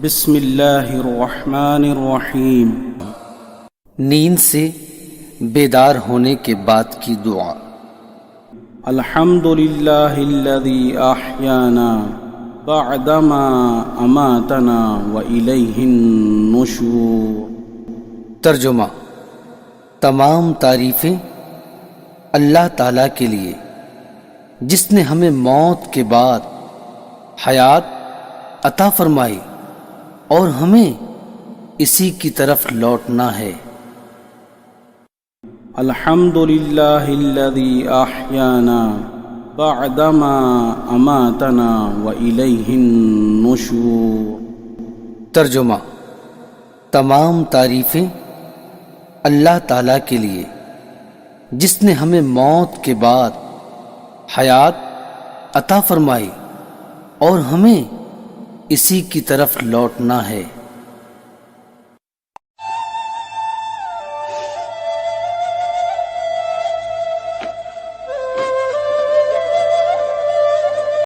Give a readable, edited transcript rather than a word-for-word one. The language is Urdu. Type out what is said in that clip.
بسم اللہ الرحمن الرحیم۔ نیند سے بیدار ہونے کے بعد کی دعا۔ الحمد للہ الذی احیانا بعدما اماتنا والیہ النشور۔ ترجمہ: تمام تعریفیں اللہ تعالیٰ کے لیے جس نے ہمیں موت کے بعد حیات عطا فرمائی اور ہمیں اسی کی طرف لوٹنا ہے۔ الحمد للہ الذی احیانا بعدما اماتنا والیہ النشور۔ ترجمہ: تمام تعریفیں اللہ تعالیٰ کے لیے جس نے ہمیں موت کے بعد حیات عطا فرمائی اور ہمیں اسی کی طرف لوٹنا ہے۔